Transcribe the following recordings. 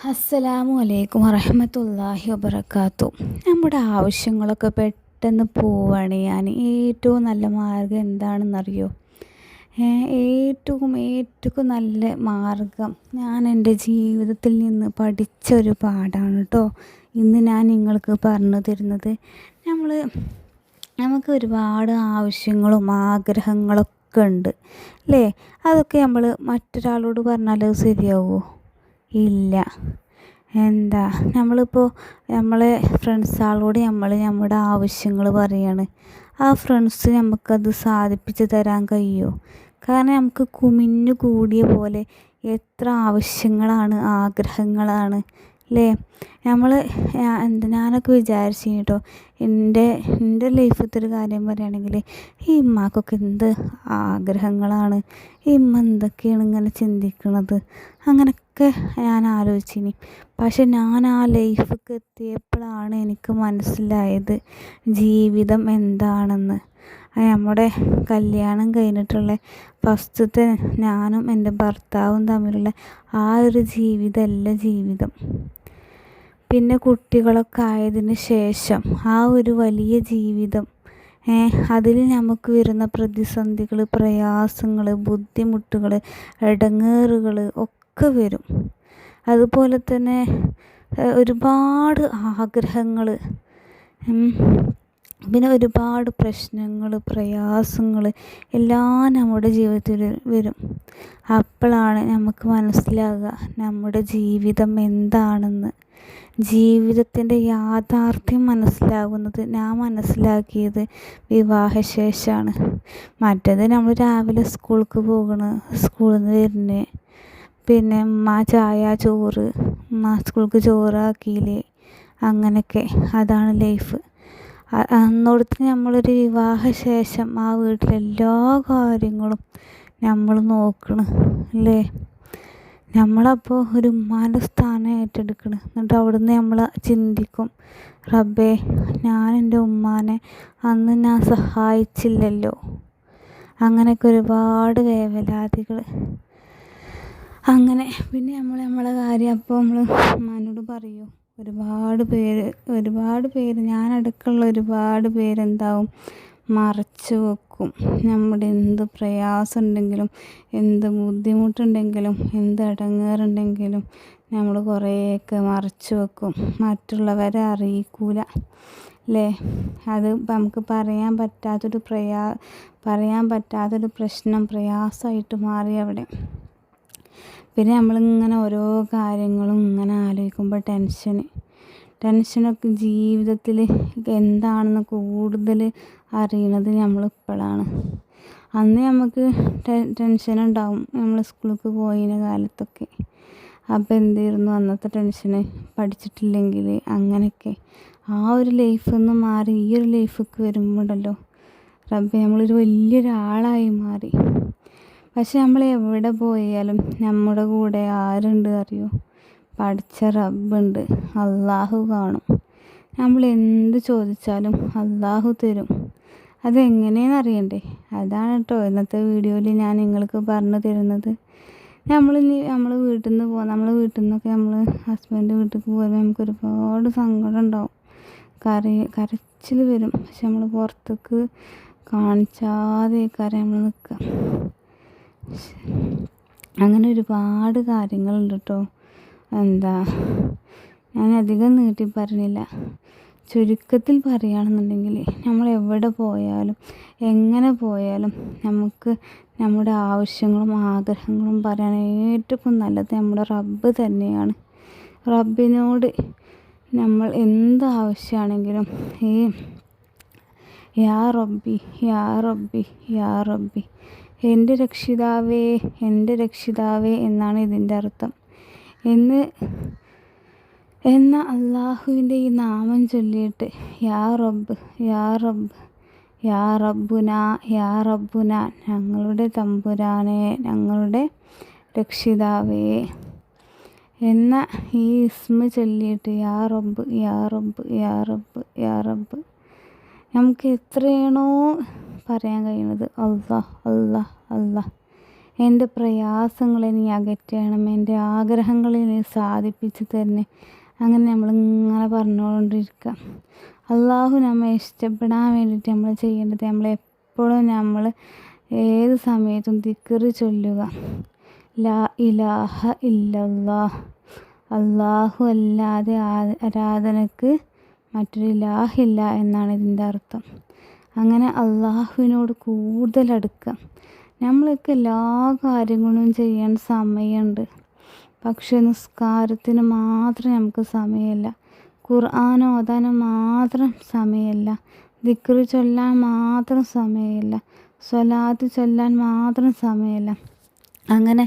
അസ്സലാമു അലൈക്കും വറഹ്മത്തുള്ളാഹി വബറകാത്തു. നമ്മുടെ ആവശ്യങ്ങളൊക്കെ പെട്ടെന്ന് പോവുകയാണ്. ഞാൻ ഏറ്റവും നല്ല മാർഗ്ഗം എന്താണെന്നറിയോ? ഏറ്റവും നല്ല മാർഗ്ഗം ഞാൻ എൻ്റെ ജീവിതത്തിൽ നിന്ന് പഠിച്ചൊരു പാഠമാണ് കേട്ടോ ഇന്ന് ഞാൻ നിങ്ങൾക്ക് പറഞ്ഞു തരുന്നത്. നമുക്ക് ഒരുപാട് ആവശ്യങ്ങളും ആഗ്രഹങ്ങളൊക്കെ ഉണ്ട് അല്ലേ? അതൊക്കെ നമ്മൾ മറ്റൊരാളോട് പറഞ്ഞാൽ അത് ശരിയാവുമോ? ഇല്ല. നമ്മളിപ്പോൾ നമ്മളെ ഫ്രണ്ട്സുകളോട് നമ്മുടെ ആവശ്യങ്ങൾ പറയാണ്. ആ ഫ്രണ്ട്സ് നമുക്കത് സാധിപ്പിച്ച് തരാൻ കഴിയുമോ? കാരണം നമുക്ക് കുമിഞ്ഞു കൂടിയ പോലെ എത്ര ആവശ്യങ്ങളാണ്, ആഗ്രഹങ്ങളാണ് അല്ലേ? ഞാനൊക്കെ വിചാരിച്ചിന് കേട്ടോ, എൻ്റെ ലൈഫിലത്തെ ഒരു കാര്യം പറയുകയാണെങ്കിൽ, ഈ ഉമ്മാക്കൊക്കെ എന്ത് ആഗ്രഹങ്ങളാണ്, ഈ ഉമ്മ എന്തൊക്കെയാണ് ഇങ്ങനെ ചിന്തിക്കുന്നത്, അങ്ങനെയൊക്കെ ഞാൻ ആലോചിച്ചിനി. പക്ഷെ ഞാൻ ആ ലൈഫിലേക്ക് എത്തിയപ്പോഴാണ് എനിക്ക് മനസ്സിലായത് ജീവിതം എന്താണെന്ന്. നമ്മുടെ കല്യാണം കഴിഞ്ഞിട്ടുള്ള ഫസ്റ്റത്തെ ഞാനും എൻ്റെ ഭർത്താവും തമ്മിലുള്ള ആ ഒരു ജീവിതമല്ല ജീവിതം. പിന്നെ കുട്ടികളൊക്കെ ആയതിന് ശേഷം ആ ഒരു വലിയ ജീവിതം, അതിൽ നമുക്ക് വരുന്ന പ്രതിസന്ധികൾ, പ്രയാസങ്ങൾ, ബുദ്ധിമുട്ടുകൾ, ഇടങ്ങേറുകൾ ഒക്കെ വരും. അതുപോലെ തന്നെ ഒരുപാട് ആഗ്രഹങ്ങൾ, പിന്നെ ഒരുപാട് പ്രശ്നങ്ങൾ, പ്രയാസങ്ങൾ എല്ലാം നമ്മുടെ ജീവിതത്തിൽ വരും. അപ്പോഴാണ് നമുക്ക് മനസ്സിലാകുക നമ്മുടെ ജീവിതം എന്താണെന്ന്. ജീവിതത്തിൻ്റെ യാഥാർത്ഥ്യം മനസ്സിലാകുന്നത് ഞാൻ മനസ്സിലാക്കിയത് വിവാഹശേഷമാണ്. മറ്റേത് നമ്മൾ രാവിലെ സ്കൂൾക്ക് പോകണം, സ്കൂളിൽ നിന്ന് വരുന്നത്, പിന്നെ ഉമ്മ ചായ ചോറ്, ഉമ്മ സ്കൂൾക്ക് ചോറാക്കിയില്ലേ, അങ്ങനെയൊക്കെ, അതാണ് ലൈഫ്. അന്നോടത്ത് നമ്മളൊരു വിവാഹശേഷം ആ വീട്ടിലെല്ലാ കാര്യങ്ങളും നമ്മൾ നോക്കണം അല്ലേ? നമ്മളപ്പോൾ ഒരു ഉമ്മാൻ്റെ സ്ഥാനം ഏറ്റെടുക്കണം. എന്നിട്ട് അവിടുന്ന് നമ്മൾ ചിന്തിക്കും, റബ്ബേ, ഞാൻ എൻ്റെ ഉമ്മാനെ അന്ന് ഞാൻ സഹായിച്ചില്ലല്ലോ. അങ്ങനെയൊക്കെ ഒരുപാട് വേവലാതികൾ. അങ്ങനെ പിന്നെ നമ്മളെ കാര്യം അപ്പോൾ നമ്മൾ ഉമ്മാനോട് പറയും. ഒരുപാട് പേര് ഞാനടക്കമുള്ള ഒരുപാട് പേരെന്താവും, മറച്ചു വെക്കും. നമ്മുടെ എന്ത് പ്രയാസം ഉണ്ടെങ്കിലും, എന്ത് ബുദ്ധിമുട്ടുണ്ടെങ്കിലും, എന്ത് ഇടങ്ങേറുണ്ടെങ്കിലും നമ്മൾ കുറേയൊക്കെ മറച്ചു വെക്കും, മറ്റുള്ളവരെ അറിയിക്കൂല അല്ലേ? അത് നമുക്ക് പറയാൻ പറ്റാത്തൊരു പ്രശ്നം, പ്രയാസമായിട്ട് മാറി അവിടെ. പിന്നെ നമ്മളിങ്ങനെ ഓരോ കാര്യങ്ങളും ഇങ്ങനെ ആലോചിക്കുമ്പോൾ ടെൻഷനൊക്കെ ജീവിതത്തിൽ എന്താണെന്ന് കൂടുതൽ അറിയണത് നമ്മളിപ്പോഴാണ്. അന്ന് നമുക്ക് ടെൻഷനുണ്ടാവും നമ്മൾ സ്കൂളിലേക്ക് പോയിന കാലത്തൊക്കെ. അപ്പോൾ എന്തായിരുന്നു അന്നത്തെ ടെൻഷന്? പഠിച്ചിട്ടില്ലെങ്കിൽ അങ്ങനെയൊക്കെ. ആ ഒരു ലൈഫിൽ നിന്ന് മാറി ഈ ഒരു ലൈഫിലേക്ക് വരുമ്പോഴല്ലോ റബ്ബേ, നമ്മളൊരു വലിയൊരാളായി മാറി. പക്ഷെ നമ്മൾ എവിടെ പോയാലും നമ്മുടെ കൂടെ ആരുണ്ട് അറിയോ? പഠിച്ച റബ്ബുണ്ട്, അള്ളാഹു കാണും. നമ്മൾ എന്ത് ചോദിച്ചാലും അള്ളാഹു തരും. അതെങ്ങനെയെന്ന് അറിയണ്ടേ? അതാണ് കേട്ടോ ഇന്നത്തെ വീഡിയോയിൽ ഞാൻ നിങ്ങൾക്ക് പറഞ്ഞു തരുന്നത്. നമ്മൾ വീട്ടിൽ നിന്നൊക്കെ നമ്മൾ ഹസ്ബൻഡ് വീട്ടിലേക്ക് പോകുമ്പോൾ നമുക്ക് ഒരുപാട് സങ്കടം ഉണ്ടാവും, കരച്ചിൽ വരും. പക്ഷെ നമ്മൾ പുറത്തേക്ക് കാണിച്ചാതെ നമ്മൾ നിൽക്കുക. അങ്ങനെ ഒരുപാട് കാര്യങ്ങളുണ്ട് കേട്ടോ. ഞാൻ അധികം നീട്ടി പറഞ്ഞില്ല. ചുരുക്കത്തിൽ പറയുകയാണെന്നുണ്ടെങ്കിൽ, നമ്മൾ എവിടെ പോയാലും എങ്ങനെ പോയാലും നമുക്ക് നമ്മുടെ ആവശ്യങ്ങളും ആഗ്രഹങ്ങളും പറയാൻ ഏറ്റവും നല്ലത് നമ്മുടെ റബ്ബ് തന്നെയാണ്. റബ്ബിനോട് നമ്മൾ എന്ത് ആവശ്യമാണെങ്കിലും യാ റബ്ബി യാ റബ്ബി യാ റബ്ബി, എൻ്റെ രക്ഷിതാവേ എന്നാണ് ഇതിൻ്റെ അർത്ഥം. എന്ന അള്ളാഹുവിൻ്റെ ഈ നാമം ചൊല്ലിയിട്ട് യാ റബ്ബ് യാ റബ്ബ് യാ റബ്ബുന യാ റബ്ബുന, ഞങ്ങളുടെ തമ്പുരാനെ, ഞങ്ങളുടെ രക്ഷിതാവേ എന്ന ഈ ഇസ്മ ചൊല്ലിയിട്ട് യാ റബ്ബ് യാ റബ്ബ് യാ റബ്ബ് യാ റബ്ബ്, നമുക്ക് എത്രയാണോ പറയാൻ കഴിയുന്നത് അല്ലാഹ് അല്ലാഹ് അല്ലാഹ് എൻ്റെ പ്രയാസങ്ങളെ നീ അകറ്റണം, എൻ്റെ ആഗ്രഹങ്ങളെ നീ സാധിപ്പിച്ച് തരണേ. അങ്ങനെ നമ്മളിങ്ങനെ പറഞ്ഞുകൊണ്ടിരിക്കുക. അള്ളാഹു നമ്മെ ഇഷ്ടപ്പെടാൻ വേണ്ടിയിട്ട് നമ്മൾ ചെയ്യേണ്ടത്, നമ്മളെപ്പോഴും നമ്മൾ ഏത് സമയത്തും ദിക്ർ ചൊല്ലുക. ലാ ഇലാഹ ഇല്ലല്ലാഹ്, അള്ളാഹു അല്ലാതെ ആരാധനക്ക് മറ്റൊരു ഇലാഹില്ല എന്നാണ് ഇതിൻ്റെ അർത്ഥം. അങ്ങനെ അള്ളാഹുവിനോട് കൂടുതൽ അടുക്കുക. നമ്മളൊക്കെ എല്ലാ കാര്യങ്ങളും ചെയ്യാൻ സമയമുണ്ട്, പക്ഷെ നിസ്കാരത്തിന് മാത്രം നമുക്ക് സമയമില്ല, ഖുർആൻ ഓതാൻ മാത്രം സമയമില്ല, ദിക്ർ ചൊല്ലാൻ മാത്രം സമയമില്ല, സ്വലാത്ത് ചൊല്ലാൻ മാത്രം സമയമില്ല. അങ്ങനെ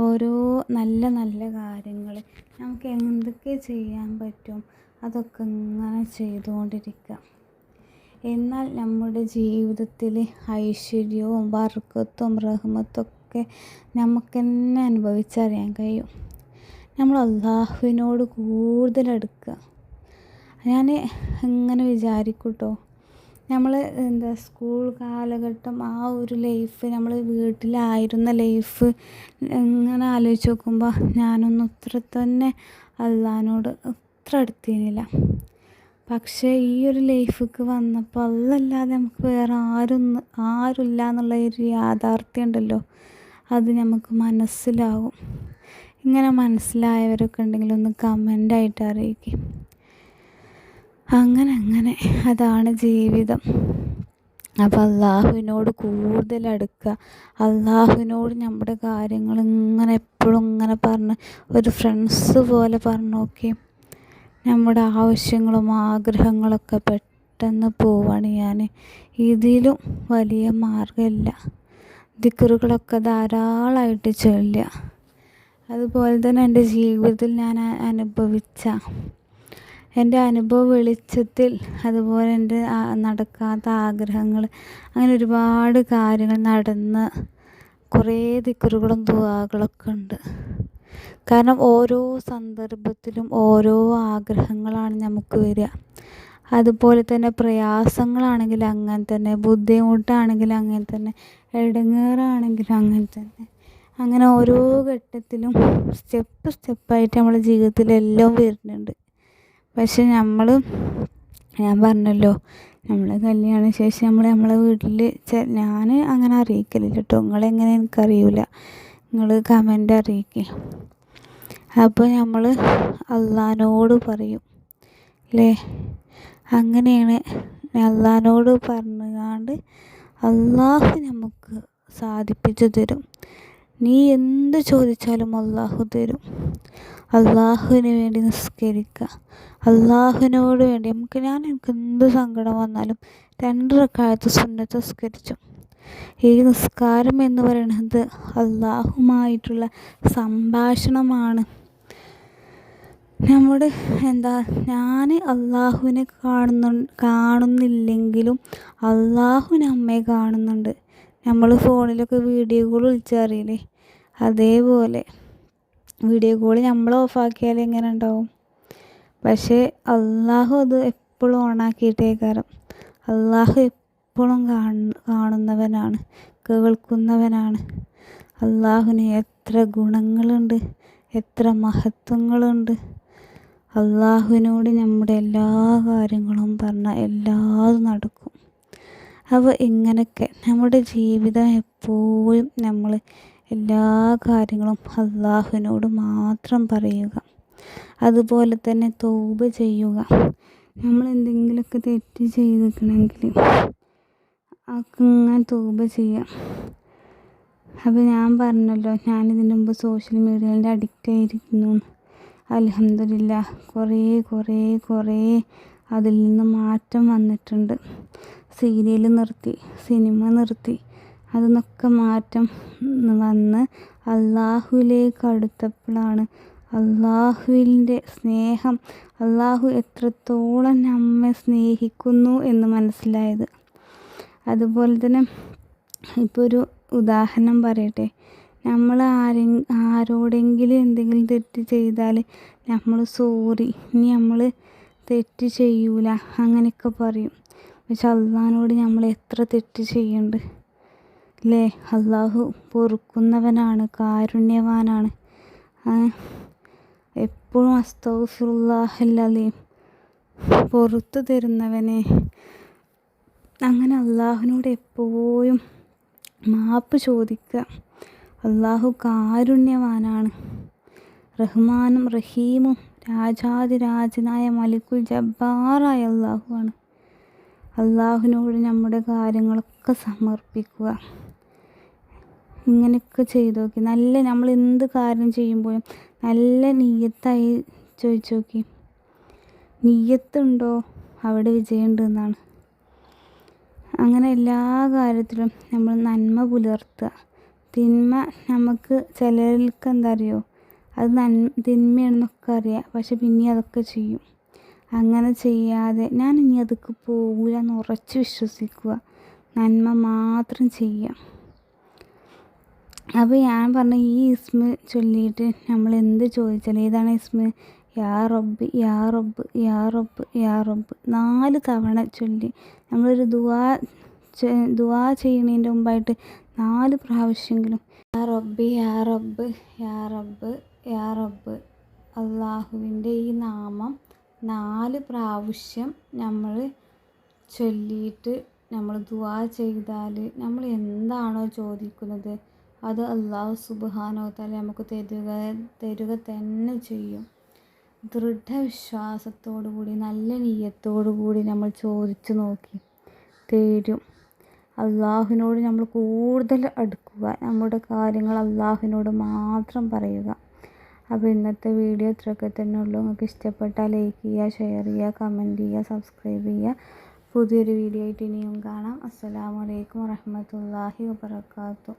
ഓരോ നല്ല നല്ല കാര്യങ്ങൾ നമുക്ക് എന്തൊക്കെ ചെയ്യാൻ പറ്റും അതൊക്കെ ഇങ്ങനെ ചെയ്തുകൊണ്ടിരിക്കുക. എന്നാൽ നമ്മുടെ ജീവിതത്തിൽ ഐശ്വര്യവും ബർക്കത്തും റഹ്മത്തൊക്കെ നമുക്ക് തന്നെ അനുഭവിച്ചറിയാൻ കഴിയും. നമ്മൾ അള്ളാഹുവിനോട് കൂടുതൽ അടുക്കുക. ഞാൻ ഇങ്ങനെ വിചാരിക്കും കേട്ടോ, നമ്മൾ സ്കൂൾ കാലഘട്ടം ആ ഒരു ലൈഫ്, നമ്മൾ വീട്ടിലായിരുന്ന ലൈഫ് ഇങ്ങനെ ആലോചിച്ച് നോക്കുമ്പോൾ ഞാനൊന്നും ഇത്ര തന്നെ അള്ളാഹിനോട് അത്ര അടുത്തിരുന്നില്ല. പക്ഷേ ഈ ഒരു ലൈഫിക്ക് വന്നപ്പോൾ അല്ലല്ലാതെ നമുക്ക് വേറെ ആരുമില്ല എന്നുള്ള ഒരു യാഥാർത്ഥ്യം ഉണ്ടല്ലോ, അത് നമുക്ക് മനസ്സിലാവും. ഇങ്ങനെ മനസ്സിലായവരൊക്കെ ഉണ്ടെങ്കിൽ ഒന്ന് കമൻ്റായിട്ട് അറിയിക്കും. അങ്ങനെ അതാണ് ജീവിതം. അപ്പോൾ അള്ളാഹുവിനോട് കൂടുതൽ അടുക്കുക. അള്ളാഹുവിനോട് നമ്മുടെ കാര്യങ്ങൾ ഇങ്ങനെ എപ്പോഴും ഇങ്ങനെ പറഞ്ഞ് ഒരു ഫ്രണ്ട്സ് പോലെ പറഞ്ഞു നോക്കി നമ്മുടെ ആവശ്യങ്ങളും ആഗ്രഹങ്ങളൊക്കെ പെട്ടെന്ന് പോവാണ്. ഇതിലും വലിയ മാർഗ്ഗമില്ല. ദിക്റുകളൊക്കെ ധാരാളമായിട്ട് ചൊല്ലുക. അതുപോലെ തന്നെ എൻ്റെ ജീവിതത്തിൽ ഞാൻ അനുഭവിച്ച എൻ്റെ അനുഭവ വെളിച്ചത്തിൽ, അതുപോലെ എൻ്റെ നടക്കാത്ത ആഗ്രഹങ്ങൾ, അങ്ങനെ ഒരുപാട് കാര്യങ്ങൾ നടന്ന് കുറേ ദിക്റുകളും ദുആകളൊക്കെ ഉണ്ട്. കാരണം ഓരോ സന്ദർഭത്തിലും ഓരോ ആഗ്രഹങ്ങളാണ് നമുക്ക് വരിക. അതുപോലെ തന്നെ പ്രയാസങ്ങളാണെങ്കിൽ അങ്ങനെ തന്നെ, ബുദ്ധിമുട്ടാണെങ്കിൽ അങ്ങനെ തന്നെ, ഇടങ്ങേറാണെങ്കിലും അങ്ങനെ തന്നെ. അങ്ങനെ ഓരോ ഘട്ടത്തിലും സ്റ്റെപ്പായിട്ട് നമ്മുടെ ജീവിതത്തിലെല്ലാം വരുന്നുണ്ട്. പക്ഷെ ഞാൻ പറഞ്ഞല്ലോ, നമ്മളെ കല്യാണ ശേഷം നമ്മളെ വീട്ടിൽ ഞാൻ അങ്ങനെ അറിയിക്കലില്ല കേട്ടോ. നിങ്ങളെങ്ങനെ എനിക്കറിയില്ല, നിങ്ങൾ കമൻ്റ് അറിയിക്കുക. അപ്പോൾ നമ്മൾ അള്ളാഹിനോട് പറയും അല്ലേ, അങ്ങനെയാണ്. അള്ളാഹിനോട് പറഞ്ഞുകൊണ്ട് അള്ളാഹു നമുക്ക് സാധിപ്പിച്ചു തരും. നീ എന്ത് ചോദിച്ചാലും അള്ളാഹു തരും. അള്ളാഹുവിന് വേണ്ടി നിസ്കരിക്കുക. അള്ളാഹുവിനോട് വേണ്ടി എനിക്ക് എന്ത് സങ്കടം വന്നാലും 2 റക്അത്ത് സുന്നത്ത് നിസ്കരിച്ചു. ഈ നിസ്കാരം എന്ന് പറയുന്നത് അള്ളാഹുമായിട്ടുള്ള സംഭാഷണമാണ്. ഞാൻ അള്ളാഹുവിനെ കാണുന്നില്ലെങ്കിലും അള്ളാഹു നമ്മെ കാണുന്നുണ്ട്. നമ്മൾ ഫോണിലൊക്കെ വീഡിയോ കോൾ വിളിച്ചറിയില്ലേ, അതേപോലെ വീഡിയോ കോൾ നമ്മൾ ഓഫാക്കിയാൽ എങ്ങനെ ഉണ്ടാവും? പക്ഷേ അള്ളാഹു അത് എപ്പോഴും ഓണാക്കിയിട്ടേക്കാരം. അള്ളാഹു എപ്പോഴും കാണുന്നവനാണ്, കേൾക്കുന്നവനാണ്. അള്ളാഹുവിന് എത്ര ഗുണങ്ങളുണ്ട്, എത്ര മഹത്വങ്ങളുണ്ട്. അള്ളാഹുവിനോട് നമ്മുടെ എല്ലാ കാര്യങ്ങളും പറഞ്ഞാൽ എല്ലാതും നടക്കും. അപ്പോൾ ഇങ്ങനെയൊക്കെ നമ്മുടെ ജീവിതം എപ്പോഴും നമ്മൾ എല്ലാ കാര്യങ്ങളും അള്ളാഹുവിനോട് മാത്രം പറയുക. അതുപോലെ തന്നെ തൗബ ചെയ്യുക. നമ്മൾ എന്തെങ്കിലുമൊക്കെ തെറ്റ് ചെയ്തിട്ടുണ്ടെങ്കിൽ അങ്ങനെ തൗബ ചെയ്യുക. അപ്പോൾ ഞാൻ പറഞ്ഞല്ലോ, ഞാനിതിന് മുമ്പ് സോഷ്യൽ മീഡിയയുടെ അഡിക്റ്റ് ആയിരിക്കുന്നു. അൽഹംദുലില്ലാഹ് കുറേ അതിൽ നിന്ന് മാറ്റം വന്നിട്ടുണ്ട്. സീരിയൽ നിർത്തി, സിനിമ നിർത്തി, അതിന്നൊക്കെ മാറ്റം വന്ന് അള്ളാഹുവിലേക്ക് അടുത്തപ്പോഴാണ് അള്ളാഹുവിൻ്റെ സ്നേഹം, അള്ളാഹു എത്രത്തോളം നമ്മെ സ്നേഹിക്കുന്നു എന്ന് മനസ്സിലായത്. അതുപോലെ തന്നെ ഇപ്പോൾ ഒരു ഉദാഹരണം പറയട്ടെ, നമ്മൾ ആരോടെങ്കിലും എന്തെങ്കിലും തെറ്റ് ചെയ്താൽ നമ്മൾ സോറി, ഇനി നമ്മൾ തെറ്റ് ചെയ്യൂല അങ്ങനെയൊക്കെ പറയും. പക്ഷെ അള്ളാഹിനോട് നമ്മൾ എത്ര തെറ്റ് ചെയ്യുന്നുണ്ട് അല്ലേ? അള്ളാഹു പൊറുക്കുന്നവനാണ്, കാരുണ്യവാനാണ്. എപ്പോഴും അസ്തഗ്ഫിറുല്ലാഹൽ അലീം, പുറത്തു തരുന്നവനെ. അങ്ങനെ അള്ളാഹുവിനോട് എപ്പോഴും മാപ്പ് ചോദിക്കുക. അള്ളാഹു കാരുണ്യവാനാണ്, റഹ്മാനും റഹീമും രാജാതിരാജനായ മലിക്കുൽ ജബ്ബാറായ അള്ളാഹുവാണ്. അള്ളാഹുവിനോട് നമ്മുടെ കാര്യങ്ങളൊക്കെ സമർപ്പിക്കുക. ഇങ്ങനെയൊക്കെ ചെയ്ത് നോക്കി. നമ്മൾ എന്ത് കാര്യം ചെയ്യുമ്പോഴും നല്ല നിയ്യത്തായി ചോദിച്ചു നോക്കി. നിയ്യത്തുണ്ടോ അവിടെ വിജയമുണ്ട് എന്നാണ്. അങ്ങനെ എല്ലാ കാര്യത്തിലും നമ്മൾ നന്മ പുലർത്തുക. തിന്മ നമുക്ക് ചിലർക്ക് എന്താ അറിയോ, അത് തിന്മയാണെന്നൊക്കെ അറിയാം, പക്ഷെ പിന്നെ അതൊക്കെ ചെയ്യും. അങ്ങനെ ചെയ്യാതെ ഞാൻ ഇനി അതൊക്കെ പോകില്ല എന്ന് ഉറച്ച് വിശ്വസിക്കുക. നന്മ മാത്രം ചെയ്യുക. അപ്പോൾ ഞാൻ പറഞ്ഞ ഈ ഇസ്മ ചൊല്ലിയിട്ട് നമ്മൾ എന്ത് ചോദിച്ചാലും, ഏതാണ് ഇസ്മ? യാ റബ്ബ് യാ റബ്ബ് യാ റബ്ബ് യാ റബ്ബ് 4 തവണ ചൊല്ലി നമ്മളൊരു ദുആ ചെയ്യുന്നതിൻ്റെ മുമ്പായിട്ട് 4 പ്രാവശ്യമെങ്കിലും യാ റബ്ബ് യാ റബ്ബ് യാ റബ്ബ് യാ റബ്ബ്, അള്ളാഹുവിൻ്റെ ഈ നാമം 4 പ്രാവശ്യം നമ്മൾ ചൊല്ലിയിട്ട് നമ്മൾ ദുആ ചെയ്താൽ നമ്മൾ എന്താണോ ചോദിക്കുന്നത് അത് അള്ളാഹു സുബ്ഹാനഹു വ തആല നമുക്ക് തരുക തന്നെ ചെയ്യും. ദൃഢവിശ്വാസത്തോടു കൂടി നല്ല നിയ്യത്തോടു കൂടി നമ്മൾ ചോദിച്ചു നോക്കി, തരും. അള്ളാഹുവിനോട് നമ്മൾ കൂടുതൽ അടുക്കുക. നമ്മുടെ കാര്യങ്ങൾ അള്ളാഹുവിനോട് മാത്രം പറയുക. അപ്പോൾ ഇന്നത്തെ വീഡിയോ ഇത്രയൊക്കെ തന്നെ ഉള്ളൂ. നിങ്ങൾക്ക് ഇഷ്ടപ്പെട്ടാൽ ലൈക്ക് ചെയ്യുക, ഷെയർ ചെയ്യുക, കമൻറ്റ് ചെയ്യുക, സബ്സ്ക്രൈബ് ചെയ്യുക. പുതിയൊരു വീഡിയോ ആയിട്ട് ഇനിയും കാണാം. അസ്സലാമു അലൈക്കും വറഹ്മത്തുള്ളാഹി വബറകാതുഹു.